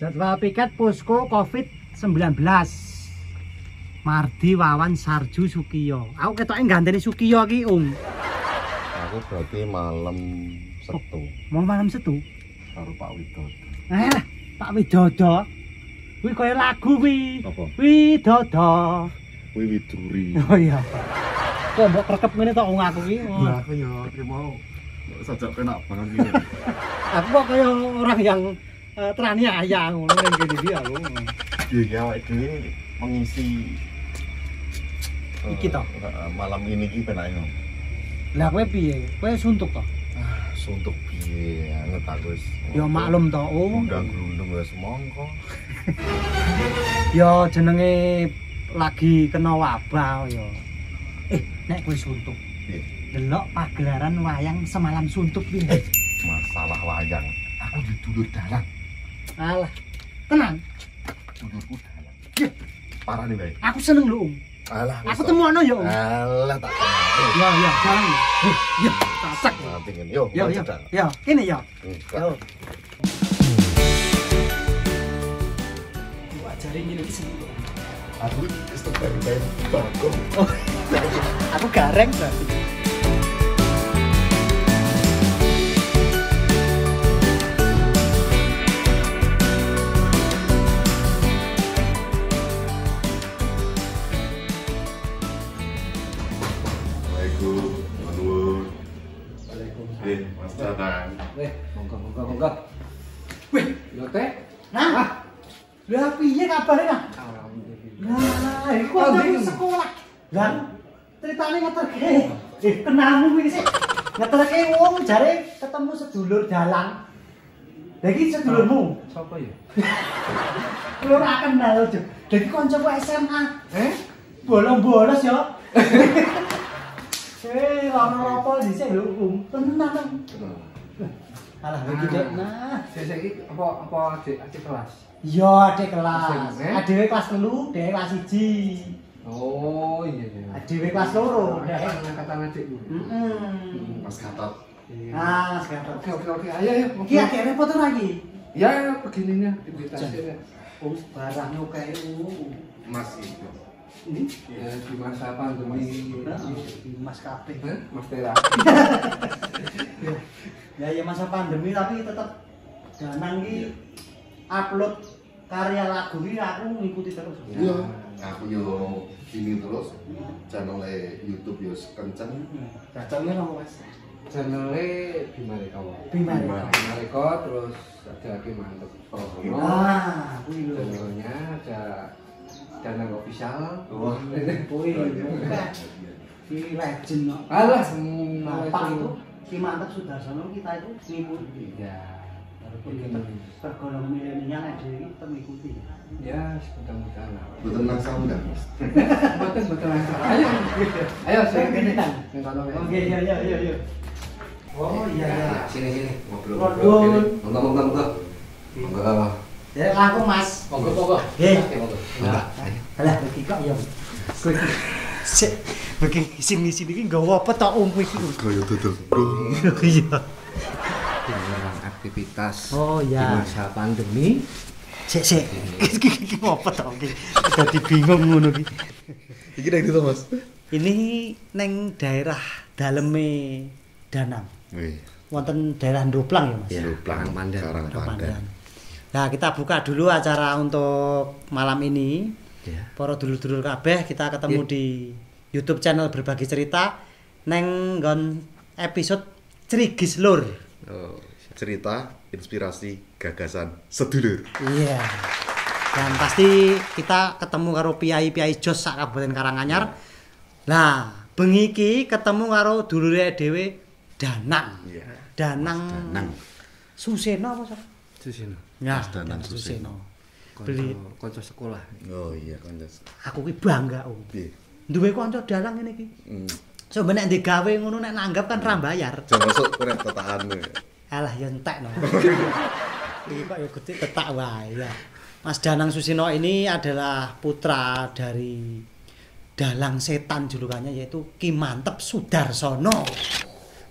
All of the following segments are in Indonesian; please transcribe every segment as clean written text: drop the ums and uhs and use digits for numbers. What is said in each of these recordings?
Jadwal piket posko COVID-19. Mardi Wawan Sarju Sukiyo. Aku ketoke ganteni Sukiyo iki, Aku berarti malam Setu. Mau malam Setu? Karo Pak Widodo. Pak Widodo. Kuwi kaya lagu kuwi. Apa? Widodo. Kuwi Widuri. Oh iya. Kok mbok krekep ngene tok wong aku iki. Lah aku ya ki mau sajak penak banget iki. Aku kok kaya orang yang terani ayah ngono ning kene iki aku. Iya, awake dhewe mengisi Iki toh? Malam ini ki penake. Lah kowe piye? Kowe suntuk toh? Suntuk piye anget aku wis. Ya maklum toh, Undang-undang wis mongko. Ya jenenge lagi kena wabah ya. Nek kowe suntuk. Piye? Delok pagelaran wayang semalam suntuk piye? Masalah wayang. Aku didulur dalang. Alah. Tenang. Dulurku dalang. Parah nih, Bae. Aku seneng lho, Alah. Aku temuano ya, Alah tak. Ya, jalan. Ya, tasak. Nanti ngene. Yo, Ya, kene ya. Enggak. Mbok ajari ngene iki seneng. Aku wis tak bae bagong. Aku gareng berarti. Mas Danang. Monggo. Wih, lho Teh. Nah. Lah piye kabare nah? Alhamdulillah. Lah, iku aku sekolah. Lah, ceritane ngeterke. Kenalmu kuwi sih. Ngeterke wong jare ketemu sedulur dalang. Lah iki sedulurmu. Sopo ya? Lu ora kenal, Jo. Dadi kancaku SMA. Bolong-bolos ya. Ora apa dhisik lho, tenan. Alah iki Dek. Nah, Sesek iki apa adik kelas? iya adik kelas. Adewe kelas 3, dhewe kelas 1. Oh, iya. Adewe kelas 2, dhewe. Angkatan adikku. Mas Gatot. Ah, sekarang. Oke. Ayo. Iki akhirnya foto lagi. Ya, begini nih, invitasi. Oh, barangnya kayak Mas itu. ini. Ya, di masa pandemi. Mas Kape. Mas Tera. Ya masa pandemi tapi tetap Danang ki upload karya lagu ini aku ngikuti terus. Iya. Aku yo ini terus channel YouTube yo kenceng. Channelnya kamu Mas? Channelnya Bima Reko, terus ada Ki Mantep Prosono. Kuwi lho. Channelnya ada Danang Official. Wah, Kuwi Ki legend kok. Alah, Bapak itu Ki Mantep Sudarsono kita itu ngikuti. Ya, Tergolong milenial ada ini mengikuti. ya mudah-mudahan lah. betul nang sound enggak, Mas? Betul langsung. Ayo, saya Kene kan. Oke, iya. Oh iya. Sini ngobrol. Ngobrol. Monggo. Ya langsung Mas. Monggo. Nggih. Monggo. Alah iki kok ya. Kowe sik begini sini iki nggawa apa tok kowe iki. Kaya dodol. Iya. Dilarang aktivitas Oh di ya. masa pandemi. Sik. Iki ngopo tok iki. Dadi bingung ngono iki. Iki nang ndi to, Mas? Ini neng daerah daleme Danang. Wih, Wonten daerah Ndoplang ya, Mas. Ya, Karangpandan. Karangpandan. Nah, kita buka dulu acara untuk malam ini. Ya. Para dulur-dulur kabeh kita ketemu di YouTube channel Berbagi Cerita neng nggon episode Crigis Lur. oh, cerita, inspirasi, gagasan, sedulur. Iya. Dan pasti kita ketemu karo piyai-piyai jos sak Kabupaten Karanganyar. Lah, bengi iki ketemu karo dulure dhewe Danang. Iya. Danang. Danang. Suseno apa sih? Susino. Ya, Mas Danang Suseno. Konco, Beli. konco sekolah. Oh iya, kanca. Aku ki bangga, Om. Piye? Duwe kanca dalang ngene iki. Coba nek digawe ngono nek nanggap kan ra bayar. Jangan masuk kurang tetahanmu. Alah ya entek no. Iki kok ya gede tetak wae ya. Mas Danang Susino ini adalah putra dari dalang setan julukannya yaitu Ki Mantep Sudarsono.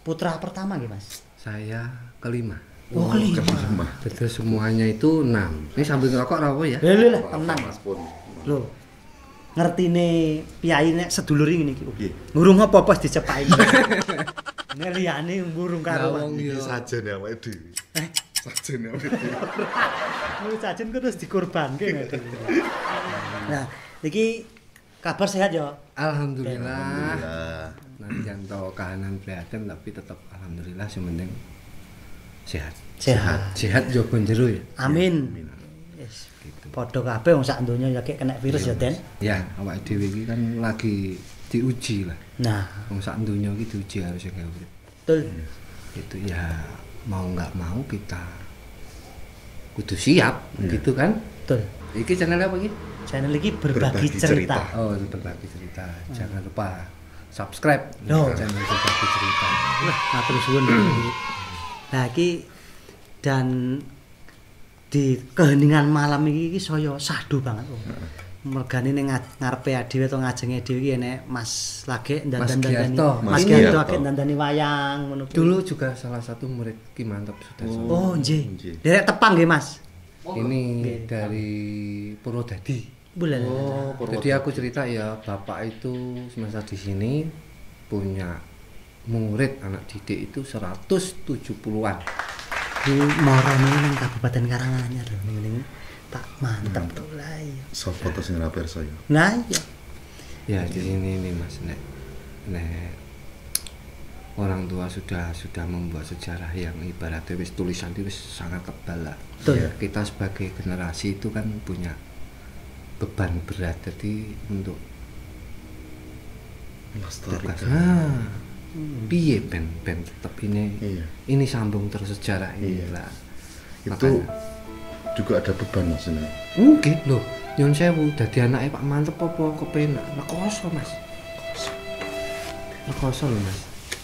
Putra pertama nggih, Mas? Saya kelima. Oh, kelima. Betul, semuanya itu 6. Ini sambil ngerokok apa ya? Lho, tenang. Mas pun. Lho. Ngertine piyai nek sedulur ngene iki. Nggih. Ngurung apa dicepaki. Nek liyane ngurung karo. Iki sajen ya awake dhewe. Sajen ya awake dhewe. Mau sajen kok terus dikorbanke ngene. Nah, iki kabar sehat ya? Alhamdulillah. Alhamdulillah. Nanti tahu kahanan prihatin tapi tetap alhamdulillah sementing sehat. Sehat jogo jero ya. Amin. Yes. Gitu. Padha kabeh wong sak donya ya kena virus ya, Den. Ya, awake dhewe iki kan lagi diuji lah. Nah, Wong sak donya iki diuji harus gawe urip. betul. Itu ya mau nggak mau kita kudu siap gitu kan. Betul. Iki channel apa iki? Channel iki berbagi Berbagi cerita. cerita. Oh, berbagi cerita. Jangan lupa subscribe Loh. channel berbagi cerita. Wah, matur suwun. Nah, iki dan di keheningan malam iki saya sahdu banget. Mergane ning ngarepe dhewe to ngajenge dhewe iki enek Mas Lage dandan-dandani. Giarto. Mas Ini Giarto ya, akeh toh. dandani wayang ngono kuwi. Dulu juga salah satu murid Ki Mantep Sudarso. Oh, nggih. Nggih. Derek tepang nggih, Mas. Ini nggih. dari Purwodadi. Bulan. Jadi aku cerita ya, bapak itu semasa di sini punya murid anak didik itu 170-an. Di Morone nang Kabupaten Karanganyar lho ning tak mantep tuh lah iya. Sopo to sing ra pirsa ya. Nah, iya. Ya di sini nih Mas, nek orang tua sudah membuat sejarah yang ibaratnya wis tulisan itu wis sangat tebal lah. Betul. Ya, kita sebagai generasi itu kan punya beban berat jadi untuk Melestarikan. piye ben tetap ini Iya. ini sambung terus sejarah ini Iya. lah. Itu Makanya, juga ada beban Mas ini. mungkin loh nyun sewu dadi anake Pak Mantep apa kepenak rekoso Mas. Rekoso loh Mas.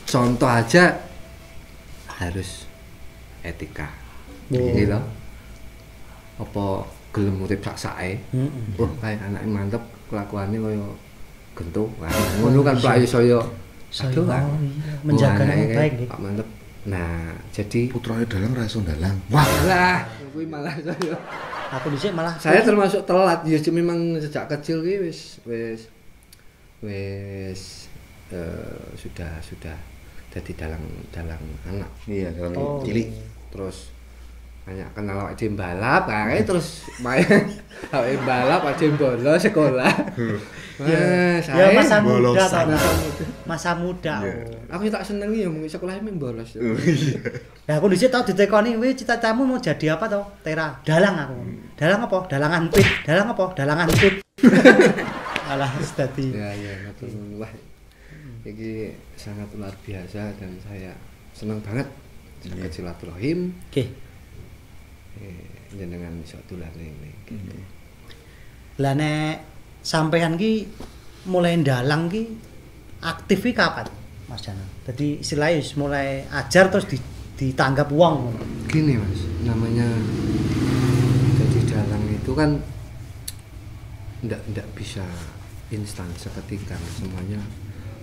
Contoh aja harus etika. Gitu. Apa gelem urip sak sae. Heeh. Oh, kayak anak Mantep kelakuannya kaya gentuk. Wah, ngono kan playu saya. Aduh, Saya menjaga oh, yang anake baik nggih. Pak Mantep. Nah, jadi Putrane dalang ra iso dalang. wah lah, kuwi malah saya. Aku dhisik malah Saya termasuk telat ya memang sejak kecil ki wis sudah jadi dalang anak. Iya, dalang Oh. cilik. Terus banyak kenal awake dhewe balap, kae terus main awake balap aja bolos sekolah. Ya, Mas, ya saya masa muda bolosan. toh. Masa muda. Iya. Oh. aku tak senengi ya mung sekolah main bolos. Iya. Nah, aku dhisik tau ditekoni, "Wih, cita-citamu mau jadi apa toh?" Tera. Dalang aku. Dalang apa? Dalangan pit. Dalang apa? Dalangan pit. Alah, wis dadi. Ya matur nuwun. Wah. Iki sangat luar biasa dan saya senang banget saged silaturahim Oke. jenengan iso dolan ini gitu. Lah nek sampean ki mulai dalang ki aktif ki kapan, Mas Danang? Dadi istilahnya wis mulai ajar terus ditanggap wong. Gini Mas, namanya jadi dalang itu kan ndak bisa instan seketika, semuanya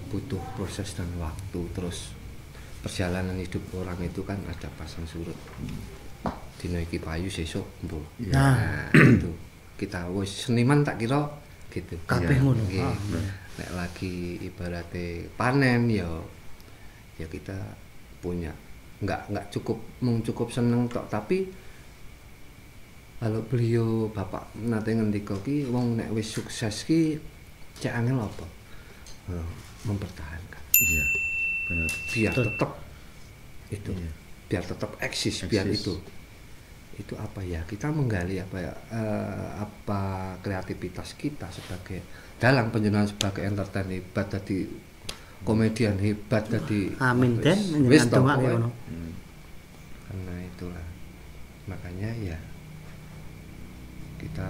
butuh proses dan waktu. Terus perjalanan hidup orang itu kan ada pasang surut. Dino iki payu sesuk mbuh. Nah. Itu kita wis seniman tak kira gitu. Kabeh ngono. Nggih. Ah, Nek lagi ibaratnya panen ya kita punya nggak cukup seneng tok, tapi kalau beliau bapak nate ngendika ki wong nek wis sukses ki cek angel apa? Mempertahankan. Iya. Benar. Biar Betul. tetap itu. Iya. Biar tetap eksis, biar Eksis. itu apa ya, kita menggali apa ya, apa kreativitas kita sebagai dalang penjenengan sebagai entertain hebat, tadi komedian hebat, tadi Amin Den, wis njenengan toh, dongake pokoknya. ngono. Karena itulah makanya ya kita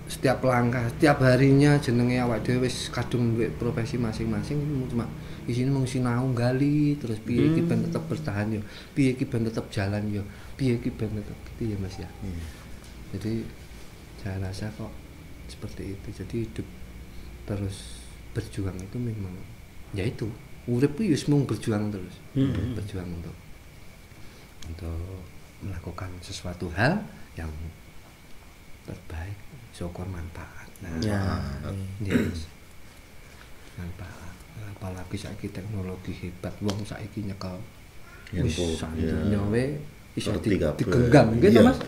setiap langkah, setiap harinya jenenge awak dhewe wis kadung duwe profesi masing-masing, cuma isine mung sinau gali terus piye iki ben tetep bertahan yo, piye iki ben tetep jalan yo, piye iki ben tetep gitu ya Mas ya. Iya. Jadi saya rasa kok seperti itu. Jadi hidup terus berjuang itu memang ya itu urip ku wis mung berjuang terus. Berjuang untuk melakukan sesuatu hal yang terbaik, syukur manfaat. Nah, yes. Manfaat. Apalagi saiki teknologi hebat, wong saiki nyekel wis sak dunya we iso digenggam gitu Mas.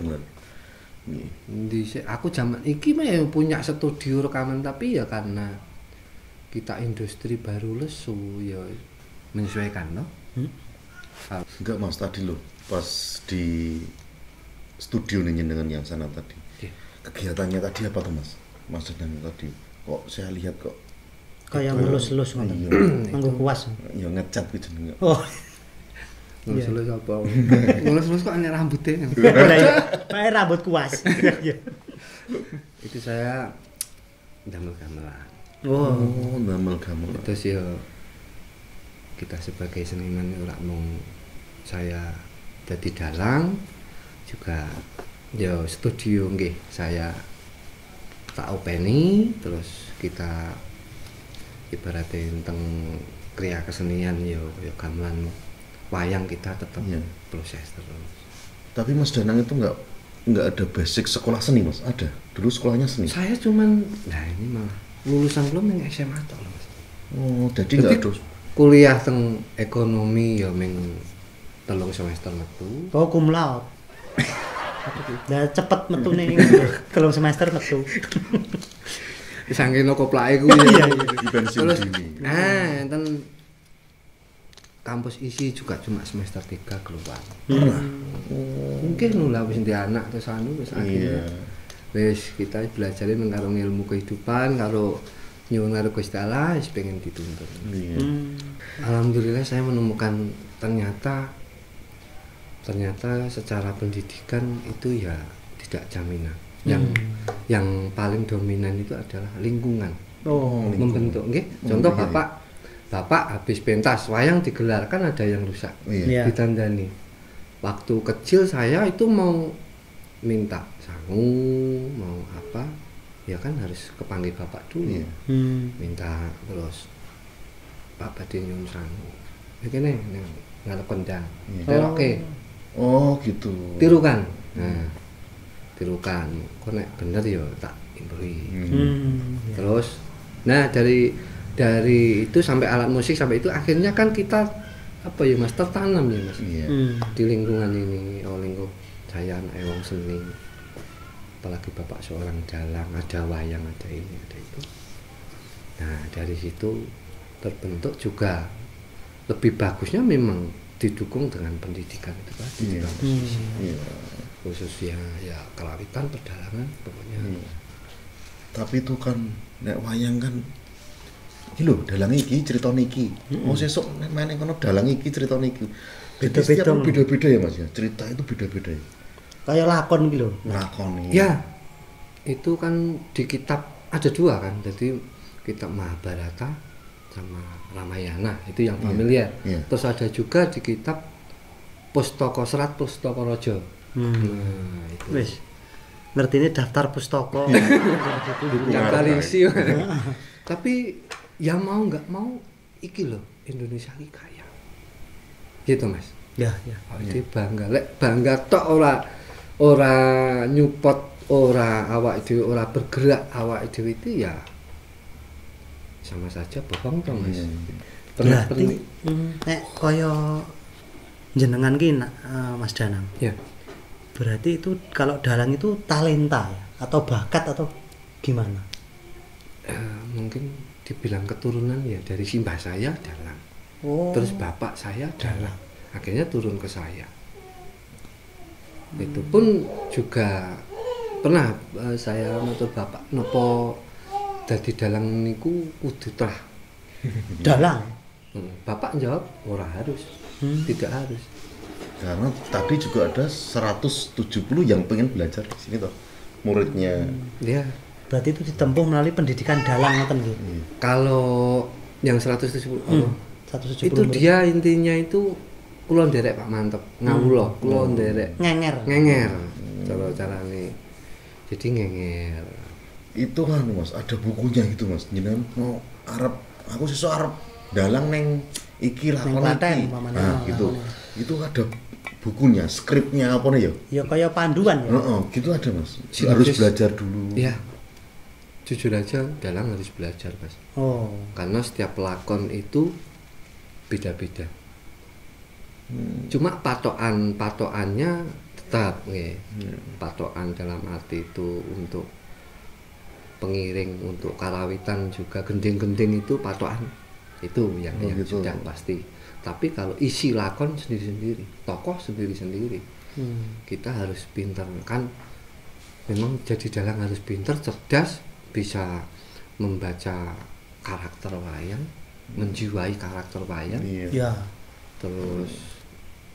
Aku zaman iki mah punya studio rekaman, tapi ya karena kita industri baru lesu ya menyesuaikan no. Enggak Mas, tadi loh pas di studio nih dengan yang sana tadi. Kegiatannya tadi apa tuh Mas? Mas Danang tadi kok saya lihat kok kayak ngelus-elus ngoten. Nganggo kuas. Ya ngecat gitu enggak. Oh. Ngelus-elus apa? Ngelus-elus kok ana rambutnya. Pakai rambut kuas. Itu saya damel gamelan. Oh, damel gamelan. Terus ya kita sebagai seniman ora mung saya dadi dalang juga ya studio nggih saya tak openi, terus kita ibaratnya tentang kriya kesenian ya gamelan wayang kita tetap proses terus. Tapi Mas Danang itu nggak ada basic sekolah seni Mas? Ada? Dulu sekolahnya seni? Saya cuman, nah ini malah lulusan belum yang SMA toh Mas. Oh, jadi nggak ada kuliah teng ekonomi ya ming 3 semester metu. Oh, cum laude. Dah cepet metune 3 semester metu. Saking koplake kuwi ya. Di pensiun dini. Nah, enten kampus isi juga cuma semester 3 keluar. Mungkin nula wis ndek anak terus wis akhirnya. Wis kita belajar karo ilmu kehidupan karo nyuwun karo Gusti Allah wis pengen dituntun. Alhamdulillah saya menemukan ternyata secara pendidikan itu ya tidak jaminan. Yang paling dominan itu adalah lingkungan. Membentuk nggih. Contoh Bapak habis pentas wayang digelar kan ada yang rusak. Ditandani. Waktu kecil saya itu mau minta sangu, mau apa? Ya kan harus kepanggil bapak dulu. Minta terus Pak badhe nyuwun sangu. Iki nih ngarep kendang. Teroke. Oh, gitu. Tirukan. Nah, tirukan. Kok nek bener ya tak improvi. Terus nah dari itu sampai alat musik sampai itu akhirnya kan kita apa ya Mas tertanam ya Mas. Di lingkungan ini, lingkup saya anak wong seni. Apalagi bapak seorang dalang, ada wayang, ada ini, ada itu. Nah, dari situ terbentuk juga lebih bagusnya memang didukung dengan pendidikan itu tadi di kampus isi. Khususnya ya kelawitan, pedalangan pokoknya. Tapi itu kan nek wayang kan iki lho, dalang iki crita niki. Oh sesuk nek main kono dalang iki crita niki. Beda-beda ya Mas ya. Cerita itu beda-beda ya. Kayak lakon iki lho. Lakon. Ya. Itu kan di kitab ada 2 kan. Jadi kitab Mahabharata sama Ramayana itu yang familiar. Terus ada juga di kitab Pustaka Serat Pustaka Raja. Nah, itu. Wis. Ngertine daftar pustaka. Yang paling isi. Tapi yang mau nggak mau iki loh Indonesia iki kaya. Gitu Mas. Ya. Itu bangga. Lek bangga tok ora nyupot, ora awak dhewe ora bergerak awak dhewe itu ya sama saja bohong toh Mas. Berarti nek kaya jenengan ki Mas Danang. Ya. Berarti itu kalau dalang itu talenta ya? Atau bakat atau gimana? Mungkin dibilang keturunan ya dari simbah saya dalang. Terus bapak saya dalang. Akhirnya turun ke saya. Itu pun juga pernah saya matur bapak nopo dadi dalang niku kudu tah. Dalang. Bapak jawab ora harus. Tidak harus. Karena tadi juga ada 170 yang pengen belajar di sini toh muridnya. Iya. Berarti itu ditempuh melalui pendidikan dalang ngoten nggih. Kalau yang 170 170 itu dia intinya itu kula nderek Pak Mantep, ngawula, kula nderek ngenger. Cara-carane. Jadi ngenger. Itu kan Mas, ada bukunya gitu Mas. Jenengan mau arep aku sesuk arep dalang neng iki lakon Klaten, iki. umpamanya. Nah, gitu. Itu ada bukunya, skripnya apa nih ya? Ya kaya panduan ya. Heeh, gitu ada Mas. Sinopsis. Harus belajar dulu. Ya, jujur aja dalang harus belajar Mas. Oh. Karena setiap pelakon itu beda-beda. Cuma patokannya tetap nggih. Patokan dalam arti itu untuk pengiring, untuk karawitan juga gending-gending itu patokan itu yang gitu. sudah pasti. Tapi kalau isi lakon sendiri-sendiri, tokoh sendiri-sendiri, kita harus pintar kan. Memang jadi dalang harus pintar, cerdas, bisa membaca karakter wayang, menjiwai karakter wayang. Iya. Ya. Terus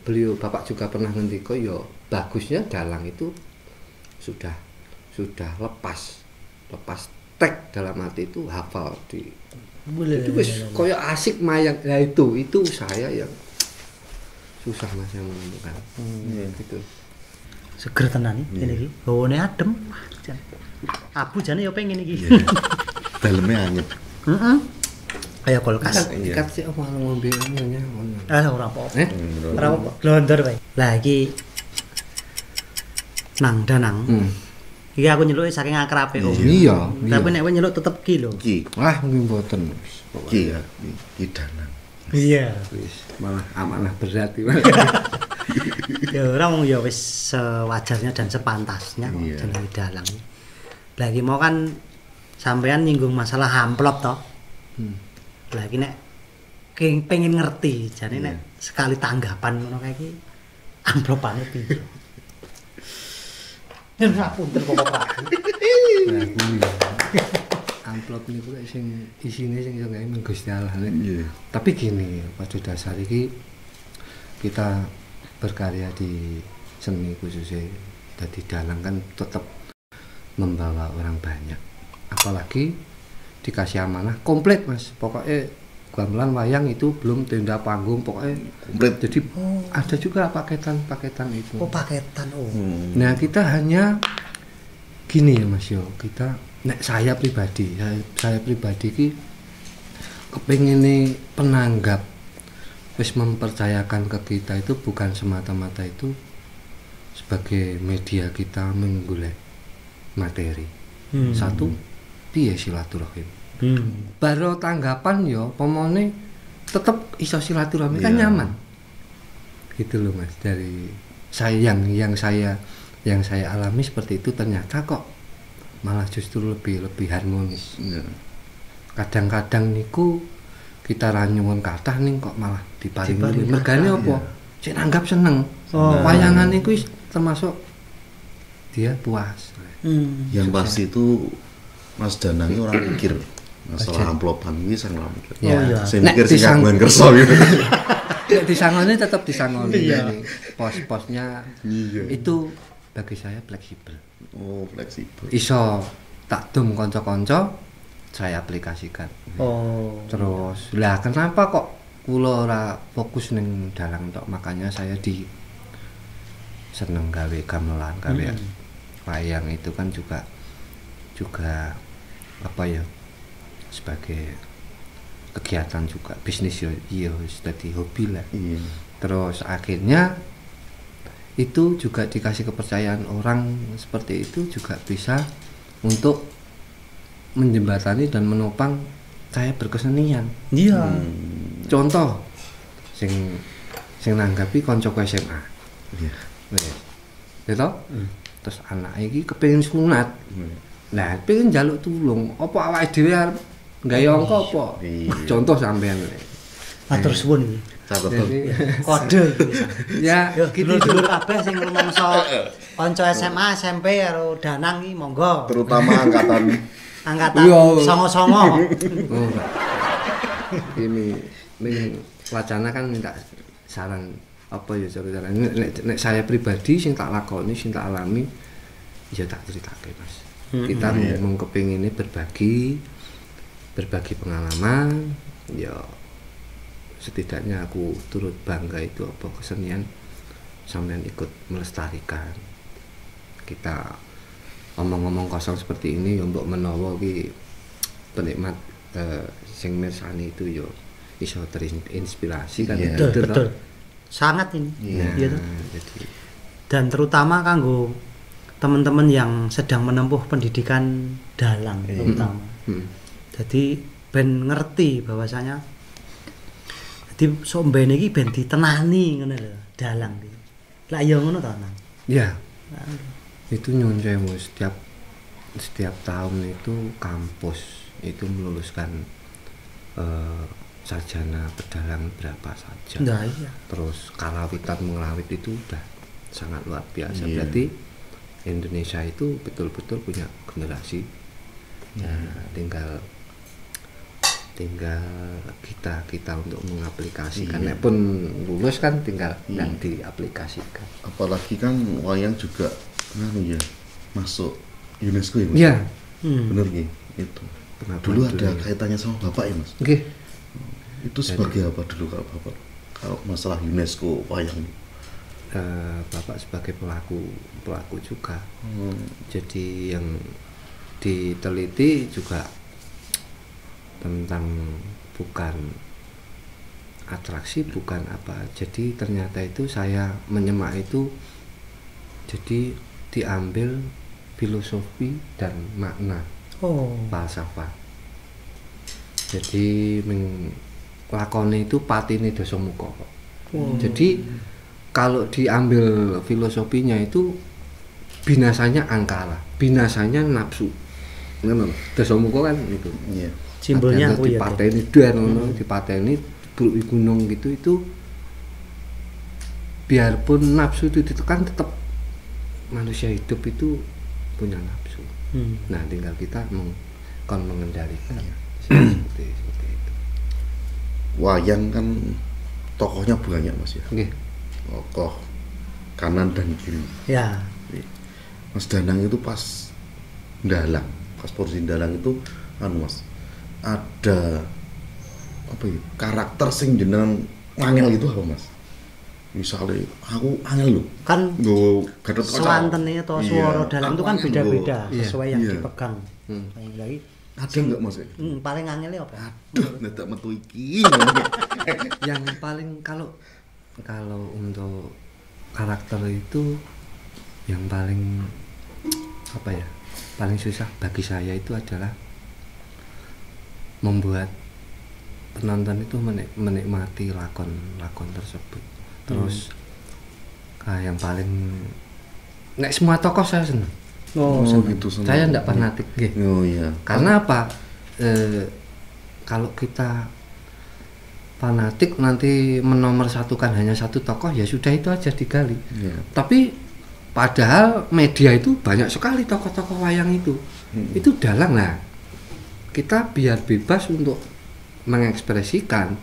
beliau bapak juga pernah ngendiko yo bagusnya dalang itu sudah lepas tek dalam arti itu hafal di Boleh. itu wis koyo asik mayang ya itu saya yang susah Mas yang menemukan gitu. Seger tenan ini iki. Bawane adem. Wah, jan. Abu jane ya pengen iki. Dalamnya anyep. Heeh. Kayak kulkas. Ikat sih apa ngombe ngono ngono. Ora apa-apa. Hmm, Ora apa-apa. Glondor wae. Lah iki nang danang. Iki aku nyeluki saking akrabe Om. Iya. Tapi nek kowe nyeluk tetep ki lho. Ki, Wah mungkin mboten. ki ya, ki danang. Iya. Wis malah amanah berat iki. Ya ora wong ya wis sewajarnya dan sepantasnya kok Iya. jenenge dalang. Lah iki mau kan sampean nyinggung masalah amplop toh. Lah iki nek pengen ngerti jane nek sekali tanggapan ngono kae iki amplopane piye. Yen ngapunten kok Pak. Amplop niku lek sing isine sing iso gawe men Gusti Allah. Iya. Tapi gini, pada dasar iki kita berkarya di seni khususnya dadi dalang kan tetap membawa orang banyak. Apalagi dikasih amanah komplit Mas. Pokoknya gamelan wayang itu belum tenda panggung pokoknya Komplit. jadi ada juga paketan-paketan itu. Oh paketan oh. Nah kita hanya gini ya Mas Yo, kita nek saya pribadi ki kepengin nih penanggap wis mempercayakan ke kita itu bukan semata-mata itu sebagai media kita menggolek materi. Satu piye silaturahim. Baru tanggapan yo pomone tetep iso silaturahmi kan Iya. nyaman. Gitu loh Mas dari saya yang saya alami seperti itu ternyata kok malah justru lebih harmonis. Iya. Kadang-kadang niku kita ra nyuwun kathah ning kok malah diparingi mergane apa? Sing nanggap seneng. Wayangan niku termasuk dia puas. Yang pasti itu Mas Danang ini orang mikir masalah amplopan ini sang ora mikir. Ya. Oh, iya. Saya Nek mikir sing disang- kagungan kersa gitu. Nek disangoni tetap disangoni. Iya. Pos-posnya Iya. itu bagi saya fleksibel. Oh, fleksibel. Iso tak dum kanca-kanca saya aplikasikan. Oh. Terus lah kenapa kok kula ora fokus ning dalang tok, makanya saya di seneng gawe gamelan, gawe wayang itu kan juga apa ya sebagai kegiatan juga bisnis ya iya dadi hobi lah. Iya. Terus akhirnya itu juga dikasih kepercayaan orang seperti itu juga bisa untuk menjembatani dan menopang saya berkesenian. Iya. Contoh sing nanggapi koncoku SMA. Iya. Wes. Gitu? Terus anak iki kepengin sunat. Nah, pengen njaluk tulung, apa awake dhewe arep gawe angka apa? Iya. Contoh sampean. Matur suwun iki. Catet. Jadi Kode iki. ya Yo gitu dulur kabeh sing rumangsa kanca SMA, SMP karo Danang iki monggo. Terutama angkatan Angkatan Iya. songo-songo. Oh. Ini wacana kan minta saran apa ya cara nek saya pribadi sing tak lakoni, sing tak alami ya tak ceritake Mas. Kita ngomong kepengine berbagi pengalaman ya setidaknya aku turut bangga itu apa kesenian sampean ikut melestarikan. Kita omong-omong kosong seperti ini ya mbok menawa ki penikmat sing mirsani itu ya iso terinspirasi kan. Iya. Betul, Gitu betul. toh. Sangat ini. Iya. Iya toh. Jadi Dan terutama kanggo teman-teman yang sedang menempuh pendidikan dalang terutama. Jadi ben ngerti bahwasanya jadi sok mbene iki ben ditenani ngono lho, dalang iki. Lah ya ngono ta, Nang. ya itu nyun sewu setiap tahun itu kampus itu meluluskan sarjana pedalang berapa saja. Nah, iya. Terus kalawitan mengelawit itu udah sangat luar biasa. Iya. Berarti Indonesia itu betul-betul punya generasi. Nah, tinggal kita untuk mengaplikasikan. Iya. Nek pun lulus kan tinggal yang diaplikasikan. Apalagi kan wayang juga ya masuk UNESCO ya Mas. Iya. Bener Ki, itu. Kenapa Dulu itu ada ya? kaitannya sama Bapak ya Mas. Oke. Itu sebagai apa dulu kalau Bapak? Kalau masalah UNESCO wayang. Bapak sebagai pelaku juga. Hmm. Jadi yang diteliti juga tentang bukan atraksi, bukan apa. Jadi ternyata itu saya menyemak itu jadi diambil filosofi dan makna Oh. falsafah. Jadi lakone itu patine Dasamuka. Jadi kalau diambil filosofinya itu binasanya angkara, binasanya nafsu. Ngono. Dasamuka kan itu. Iya. Simbolnya Ada aku ya. dipateni dan ngono, dipateni di gunung gitu itu biarpun nafsu itu ditekan tetap manusia hidup itu punya nafsu. Nah, tinggal kita mengendalikan. Seperti itu. Wayang kan tokohnya banyak Mas ya. Oke. Tokoh kanan dan kiri. Ya. Mas Danang itu pas dalang, pas porsi dalang itu anu Mas, ada apa ya, karakter sing jenengan angel itu apa Mas? Misalnya aku angel lho, Kan nggo Gatot Kaca. swantene atau Iya, swara dalang itu kan aku beda-beda Iya. sesuai yang Iya. dipegang. Kayak lagi Ada enggak Mas? paling angel apa? Aduh, ndak metu iki. Yang paling kalau untuk karakter itu yang paling apa ya, paling susah bagi saya itu adalah membuat penonton itu menikmati lakon tersebut. Terus yang paling nek semua tokoh saya senang. Oh, gitu seneng. Saya ndak fanatik nggih. Oh iya. Karena apa? Kalau kita fanatik nanti menomorsatukan hanya satu tokoh, ya sudah itu aja digali. Iya. Tapi padahal media itu banyak sekali tokoh-tokoh wayang itu. Itu dalang lah. Kita biar bebas untuk mengekspresikan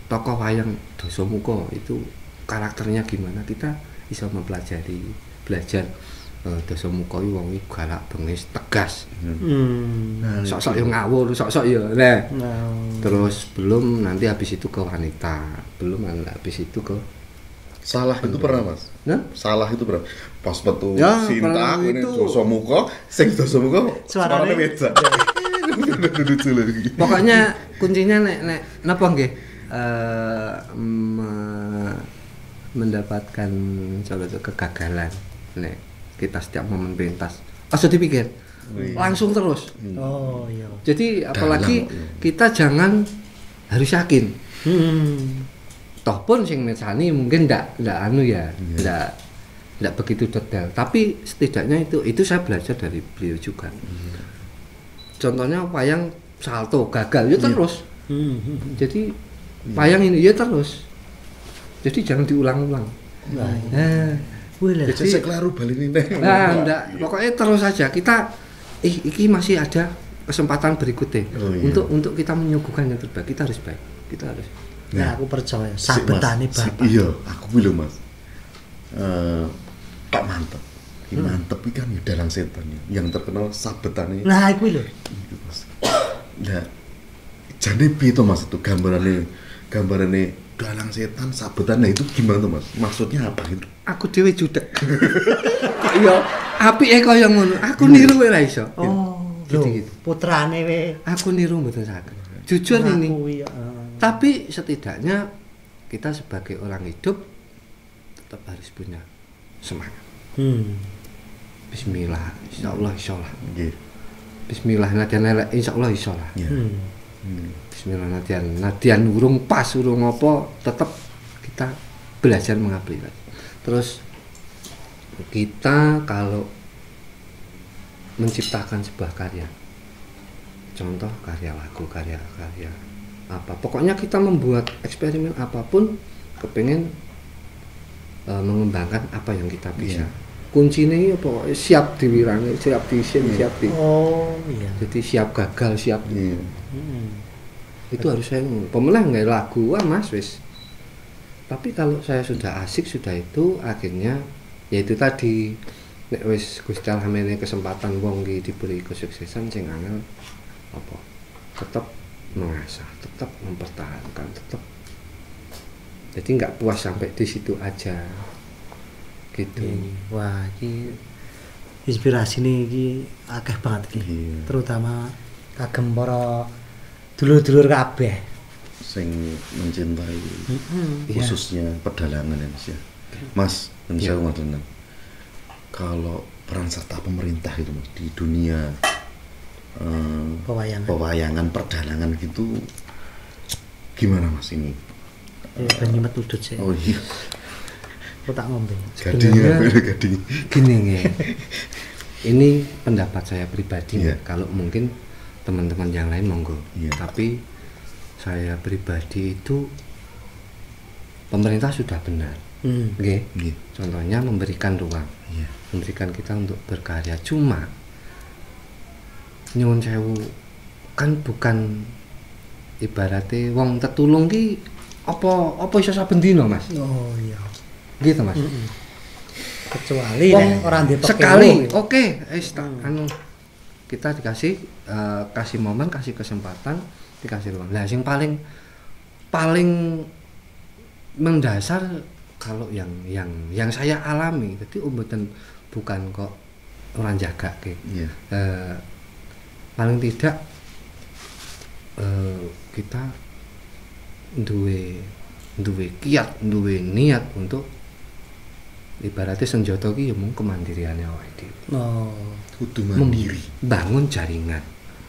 tokoh wayang Dasamuka itu karakternya gimana, kita bisa belajar Dasamuka iki wong galak bengis tegas. Nah, Sok-sok yo ngawur, sok-sok yo. Nah, Nah, terus belum nanti habis itu ke wanita, belum habis itu ke salah itu pernah Mas. nah? Salah itu pernah. Pas metu Ya, Sinta pernah ini itu. Dasamuka, sing Dasamuka Suaranya- beda. Lucu lagi. Pokoknya kuncinya nek napa nggih? Mendapatkan suatu kegagalan nek kita setiap momen pentas. Aja dipikir. Langsung terus. oh iya. Jadi apalagi Dalang. kita jangan harus yakin. Toh pun sing mesani mungkin ndak anu ya, ndak begitu detail. Tapi setidaknya itu saya belajar dari beliau juga. Contohnya wayang salto gagal ya terus. Jadi wayang ini ya terus. Jadi jangan diulang-ulang. Nah, Nah, wih lah. Jadi- Saya kelaru balik ini. ndak pokoknya terus saja kita iki masih ada kesempatan berikutnya Oh, iya. untuk kita menyuguhkan yang terbaik. Kita harus baik. Kita harus. Nah, aku percaya Si, Mas, sabetane si- Bapak. Iya, aku bilang Mas. Pak Mantep. Ki Mantep iki kan ya dalang setan ya. Yang terkenal sabetane. Nah, iku lho. Itu, Mas. Nah, jadi piye to Mas itu gambarane dalang setan sabetan. Nah, itu gimana tuh Mas? Maksudnya apa itu? Aku dhewe judek. Kok ya apike kaya ngono. Aku niru wae ra iso. Oh, Gitu, lho, gitu. putrane we. Aku niru mboten saged. Jujur ini. Ngaku, iya. Tapi setidaknya kita sebagai orang hidup tetap harus punya semangat. Bismillah, insyaallah insyaallah. Nggih. Bismillah nadyan elek insyaallah insyaallah. Iya. Bismillah nadyan urung pas urung apa tetap kita belajar mengabdi. Terus kita kalau menciptakan sebuah karya, contoh karya lagu, karya apa, pokoknya kita membuat eksperimen apapun, kepengen mengembangkan apa yang kita bisa. Kuncinya ya pokoknya siap diwirangi, siap diisin, siap di. Oh iya. Jadi siap gagal, siap. Iya. Itu harus saya pemenang nggak lagu, wah mas wis. Tapi kalau saya sudah asik sudah itu akhirnya yaitu tadi nek wis Gusti Allah mene kesempatan wong iki diberi kesuksesan sing angel apa tetap mengasah, tetap mempertahankan, tetap jadi nggak puas sampai di situ aja gitu. Wah, ini inspirasi nih iki akeh banget iki. Iya. Terutama kagem para dulur-dulur kabeh. Sing mencintai Iya. khususnya pedalangan ya Mas ya. Mas, dan Iya. saya ngoten. Kalau peran serta pemerintah itu Mas di dunia pewayangan perdalangan gitu gimana Mas ini? Ya ben nyemet udut sih. Oh iya, Aku tak ngombe. gading Sebenarnya- gading. Gini ya, ini pendapat saya pribadi. Iya. Kalau mungkin teman-teman yang lain monggo. Iya. Tapi saya pribadi itu pemerintah sudah benar. Nggih. Nggih. Contohnya memberikan ruang, Iya. memberikan kita untuk berkarya. Cuma nyuwun sewu kan bukan ibaratnya wong tetulung ki apa iso saben dina Mas. Oh iya. Gitu Mas. Kecuali Wong nek ora ndek sekali, oke, anu kita dikasih kasih momen, kasih kesempatan, dikasih ruang. Nah, yang paling mendasar kalau yang saya alami, jadi bukan kok orang jaga kayak. Iya. Paling tidak kita duwe kiat, duwe niat untuk ibaratnya senjata ki ya mung kemandiriane awake dhewe. Oh. Kudu mandiri. Bangun jaringan.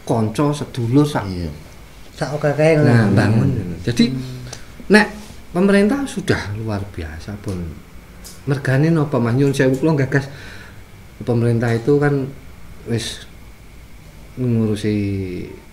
Kanca sedulur sak. Iya. Sak akeh Nah, bangun. Jadi nek pemerintah sudah luar biasa pun mergane napa Mas nyun sewu kula gagas pemerintah itu kan wis ngurusi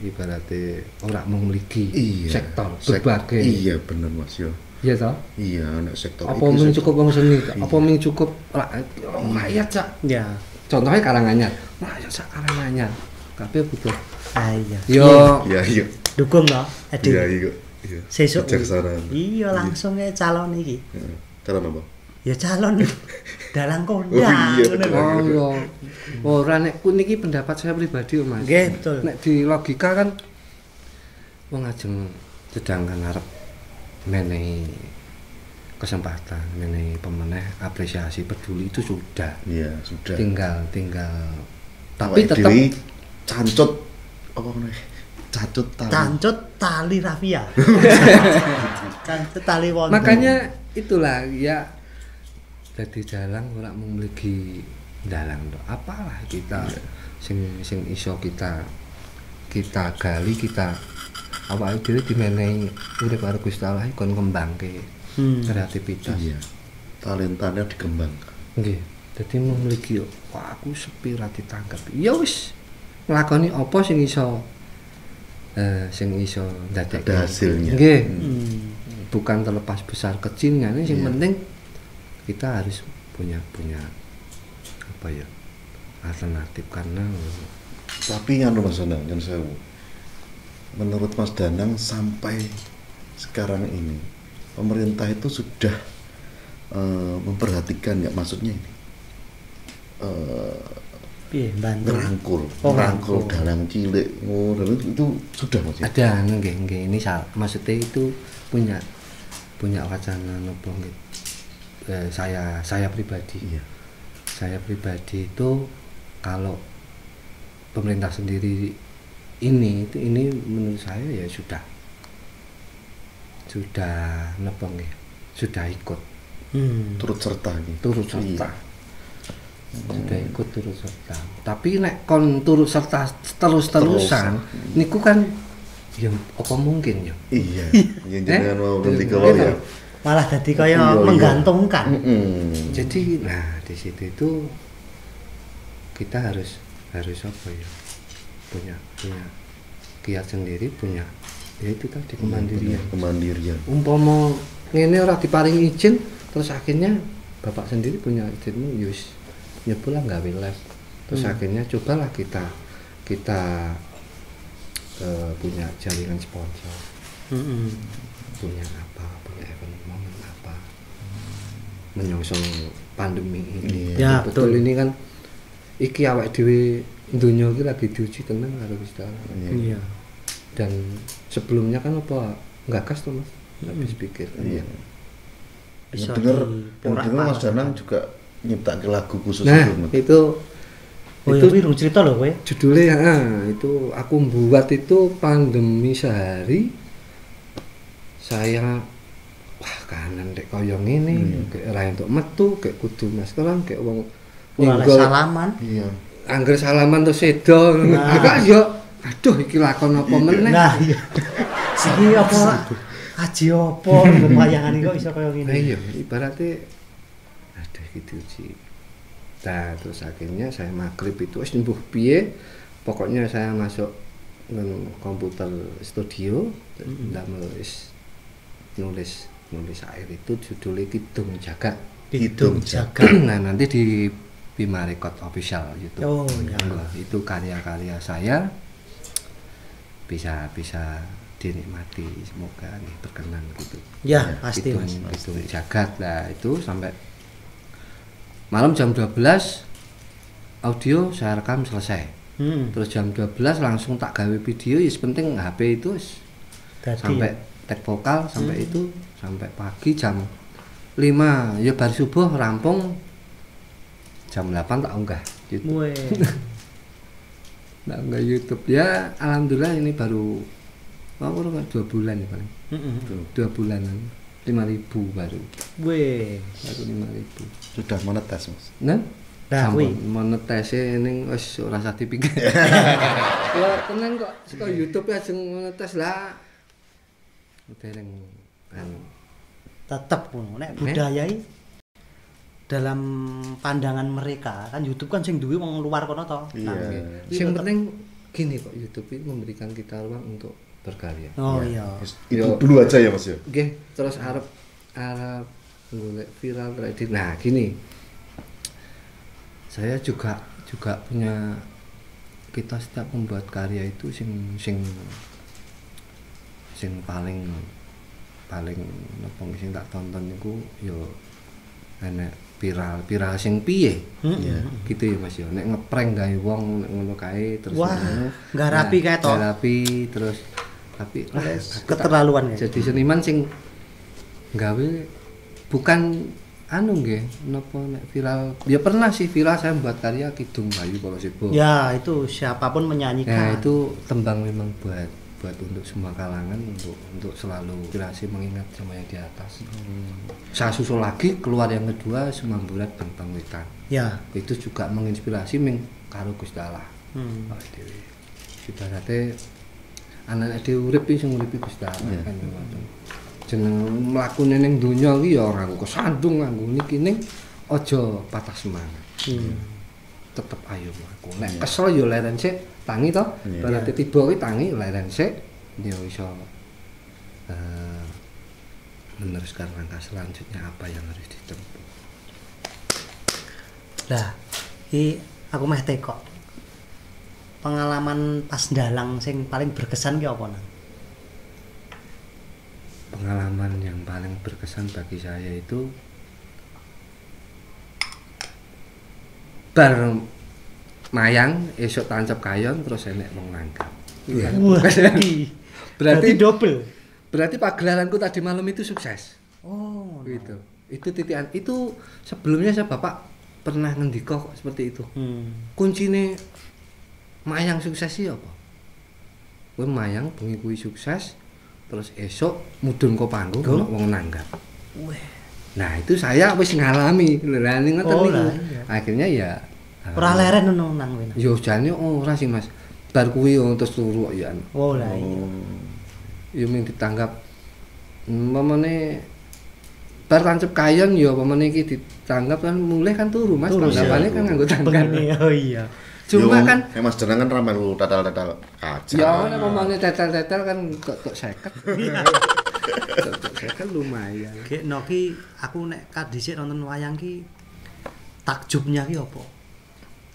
ibaratnya ora mau memiliki Iya. sektor berbagai. Iya bener Mas yo. Iya toh? Iya, nek sektor Apa iki mung sektor- cukup wong seni, Iya. apa mung cukup rakyat sak. Ya. Contohnya Karanganyar. Rakyat sak Karanganyar. Kabeh butuh. Ah iya. Yo Iya, iya. Dukung to, Edi. Iya, iya. Iya. Sesuk. Bijaksanaan. Iya, langsung ya calon iki. Heeh. Calon apa? Ya calon dalang Oh, kondang. iya, ngono bener. lho. oh yo. Ora nek niki pendapat saya pribadi Mas. Nggih, betul. Nek di logika kan wong ajeng sedangkan arep menehi kesempatan, menehi pemeneh apresiasi peduli itu sudah. Iya, sudah. Tinggal Awake tapi tetap dhewe cancut apa meneh? Cancut tali. Cancut tali rafia. Cancut tali wonten. makanya itulah ya jadi dalang ora memiliki dalang tok. Apalah kita sing iso kita gali kita awake dhewe dimenehi urip karo Gusti Allah kon ngembangke kreativitas. Iya. Talentanya dikembangkan. Nggih. Dadi memiliki wah aku sepi ra ditangkep. Ya wis nglakoni apa sing iso ndadekke Ada hasilnya. Nggih. Hmm. Bukan terlepas besar kecilnya, yang Iya. penting kita harus punya apa ya alternatif karena Tapi anu Mas Danang, jangan sewu. Menurut Mas Danang sampai sekarang ini pemerintah itu sudah memperhatikan nggak maksudnya ini Piye bantu? ngerangkul, Oh, ngerangkul ngerangkul. dalang cilik, itu sudah Mas ya? ada nggih ini maksudnya itu punya wacana nopo gitu. Saya pribadi Iya. saya pribadi itu kalau pemerintah sendiri ini menurut saya ya sudah sudah napa nggih sudah ikut turut serta gitu. turut serta sudah ikut turut serta tapi nek kon turut serta terus-terusan niku kan ya apa mungkin ya Iya, yang jenengan mau nanti Iya, kawal ya. Malah jadi kaya Iya, iya. menggantungkan. jadi nah di situ itu kita harus apa ya punya kiat sendiri punya ya itu tadi kemandirian Kemandirian. umpama ngene ora diparingi izin terus akhirnya bapak sendiri punya izinmu yus nyobalah gawe les terus akhirnya cobalah kita punya jaringan sponsor punya event momen apa menyongsong pandemi ini Ya, betul betul. ini kan iki awake dhewe donya iki lagi diuji tenan karo Gusti Allah Iya. dan sebelumnya kan apa gagas tuh mas habis pikir Iya. Bisa Yang denger Mas diporak-porak. Danang juga nyiptakan lagu khusus nah itu. Mas. itu Oh itu iya, kuwi cerita lho kowe. judulnya itu aku buat itu pandemi sehari saya wah kanan dek koyo ngene kayak ora entuk metu kayak kudu maskeran kayak wong Ora nyenggol salaman. Iya. angger salaman terus sedo Nah. agak yo aduh iki lakon apa meneh Nah, iya. Iki apa? Aji apa bayangan kok iso kaya nah ngene. iya ibaratnya aduh gitu sih nah terus akhirnya saya maghrib itu wis nyembuh piye pokoknya saya masuk nang komputer studio ndamel wis nulis air itu judulnya Kidung Jagat Kidung Jagat. nah nanti di Bima Record Official YouTube Oh, ya. Wah, itu karya-karya saya bisa dinikmati semoga nih berkenan gitu Ya, pasti Mas. Kidung Jagat lah itu sampai malam jam 12 audio saya rekam selesai terus jam 12 langsung tak gawe video ya penting HP itu Dadi sampai tag vokal sampai itu sampai pagi jam 5 ya bar subuh rampung jam 8 tak unggah YouTube. Weh. Tak unggah YouTube ya alhamdulillah ini baru kurang 2 bulan ya paling 2 bulanan 5.000 baru Weh. 5.000 Sudah monetas, Mas. nah Nah, kuwi. sampun monetase ning wis ora usah dipikir. Kalau tenan kok saka YouTube ya jeng monetas lah. Dereng kan Tetep ngono. Nek budayai dalam pandangan mereka kan YouTube kan sing duwe wong luar kono to. Iya. sing penting gini kok YouTube itu memberikan kita ruang untuk berkarya. Oh iya. Itu dulu aja ya, Mas ya. Nggih, terus arep golek viral ready. Nah, gini. Saya juga punya kita setiap membuat karya itu sing paling napa sing tak tonton niku yo enek viral sing piye. Gitu ya Mas yo. Nek ngeprank gawe wong nek ngono kae terus Wah, ngono. nggak rapi kae to. Nggak rapi terus tapi Keterlaluan ya. jadi seniman sing gawe bukan anu nggih napa nek viral ya pernah sih viral saya membuat karya Kidung Bayu Polo Sebo. Ya, itu siapapun menyanyikan. Nah, itu tembang memang buat untuk semua kalangan untuk selalu inspirasi mengingat sama yang di atas. Saya susul lagi keluar yang kedua Semamburat Bentang Wetan. Ya. Itu juga menginspirasi karo Gusti Allah. Awake dhewe. Ibarate anak dhewe urip sing nguripi Gusti Allah kan ngoten. Jeneng mlakune ning donya iki ya ora kesandung nganggo niki ning aja patah semangat. Tetep ayo mlaku. Nek kesel ya leren sik, tangi to. Berarti tiba kuwi tangi leren sik ya iso meneruskan langkah selanjutnya apa yang harus ditempuh. Lah, iki aku meh tekok. Pengalaman pas ndalang sing paling berkesan ki apa nang? Pengalaman yang paling berkesan bagi saya itu bar mayang esok tancap kayon terus enek wong nangkap. Wah, Berarti double. Berarti pagelaranku tadi malam itu sukses. Oh, Gitu. Itu titian. Itu sebelumnya saya Bapak pernah ngendika kok seperti itu. Kuncine mayang sukses iki apa? Kowe mayang bengi kuwi sukses, terus esok mudhun kok panggung ono wong nanggap. Nah, itu saya wis ngalami. Lah ning ngoten niku. Akhirnya ya Ora leren ngono nang kowe. yo jane ora sih Mas. Bar kuwi terus turu ya. Oh lah iya. Yo mung ditanggap mamane bar tancep kayon ya pamane iki ditanggap kan mulih kan turu Mas. Tanggapane kan nganggo tanggap. Oh iya. Cuma Yo, kan Mas jenengan ra melu tatal-tatal kaca. ya nek pamane tetel-tetel kan kok 50. Kan lumayan. Gek Noki aku nek kadhisik nonton wayang ki takjubnya ki apa?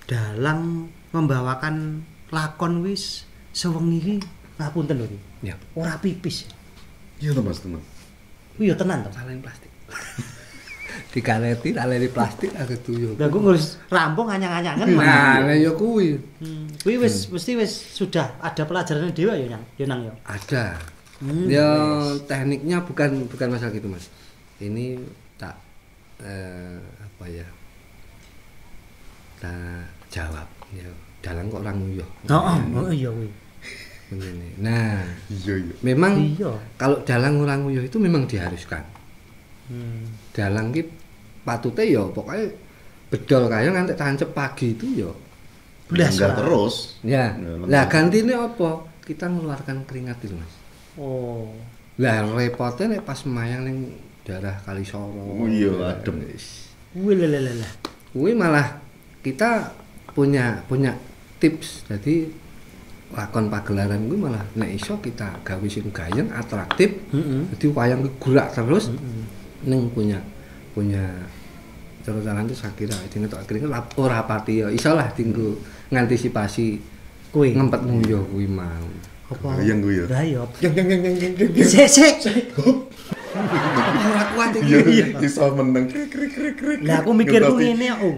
Dalang membawakan lakon wis sewengi ki ngapunten lho ki. Ya, Ora pipis. Iya to Mas, teman. Kuwi yo tenan to. salin plastik. Dikaleti taleni plastik aku tuyo. Lah ku ngurus rampung anyang-anyangan Nah, ya kuwi. Kuwi wis mesti wis sudah ada pelajarannya dewa ya Nang, yo Nang yo. Ada. Ya tekniknya bukan masalah gitu Mas. Ini tak apa ya? Tak jawab. Ya, dalang kok orang nguyuh. Heeh, iya kuwi. Begini. Nah, Iya. memang Iya. kalau dalang orang nguyuh itu memang diharuskan. Dalang ki patute ya pokoknya bedol kaya nganti tancep pagi itu ya. Blas Enggak lah. terus. Ya. Ya, Lah gantine apa? Kita ngeluarkan keringat itu Mas. Oh. Lah repotnya nek pas mayang ning daerah Kalisoro. Oh iya, adem. Wih lah. Kuwi malah kita punya tips. Jadi lakon pagelaran kuwi malah nek iso kita gawe sing gayeng atraktif. Jadi wayang kuwi gerak terus. Ning punya cara-cara itu saya kira dene tok akhirnya ora pati ya iso lah tinggu ngantisipasi Kuwi. ngempet nguyuh kuwi mau. Apa? Bayang kuwi ya. Lah iya. Yang. Sik. Ora kuat Iya, iki. iso meneng krik. Lah aku mikirku ngene Om.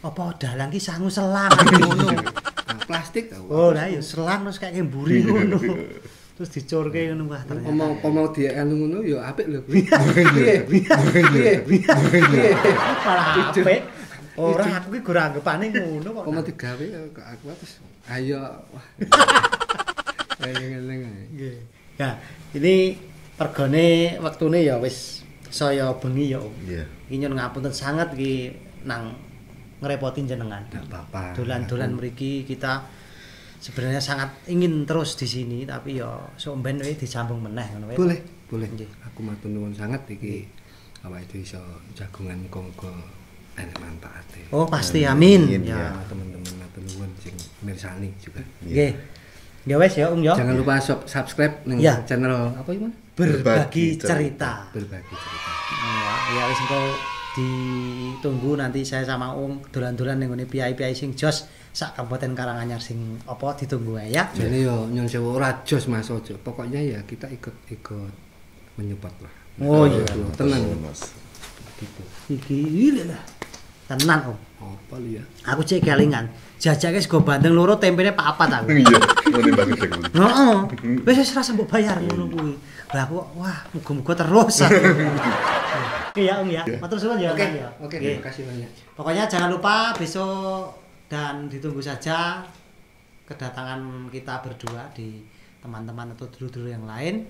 Apa dalang ki sangu selang ngono. Nah, plastik tau. Oh, lah iya selang terus kayak mburi ngono. Terus dicurke ngono wah ternyata. Mau dia anu ngono ya apik lho. Piye? Malah apik. Ora aku ki ora anggapane ngono kok. Mau digawe kok aku terus ayo wah. Eling-eling ae. Nggih. Nah, ini regane wektune ya wis saya bengi ya Om. Iya. Iki nyun ngapunten sangat iki nang ngerepotin jenengan. Enggak apa-apa. Dolan-dolan mriki kita sebenarnya sangat ingin terus di sini tapi ya sok ben wae disambung meneh ngono wae. Boleh. Nggih. Aku matur nuwun sangat iki awake dhewe iso jagungan muga-muga enak manfaate. Oh, pasti amin. Amin, Ya. Ya, teman-teman matur nuwun sing mirsani juga. Nggih. Ya wes ya Om ya. Jangan lupa subscribe ning Ya. channel apa iki, Mas? Berbagi cerita. Berbagi cerita. Ya wis engko ditunggu nanti saya sama Om dolan-dolan ning ngene piai-piai sing jos sak Kabupaten Karanganyar sing apa ditunggu ae ya. Jadi yo nyun sewu ora jos Mas ojo. Pokoknya ya kita ikut menyupport lah. Oh iya. Tenang Mas. gitu. Iki lah. Tenan Om. Apa lu ya? Aku cek kelingan. Jajake sego bandeng loro tempene papat aku. Iya, ngene banget dek. Heeh. Wis wis rasa mbok bayar ngono kuwi. Lah aku wah muga-muga terus. Oke ya Om ya. Matur suwun ya. Oke, Kang, ya. oke, Nggih. terima kasih banyak. Pokoknya jangan lupa besok dan ditunggu saja kedatangan kita berdua di teman-teman atau dulu-dulu yang lain.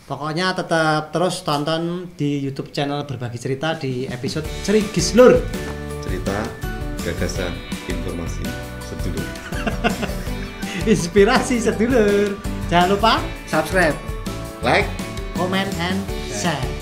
Pokoknya tetap terus tonton di YouTube channel Berbagi Cerita di episode Cerigis Lur. Cerita, gagasan, informasi sedulur. Inspirasi sedulur. Jangan lupa Subscribe. Like, comment and share.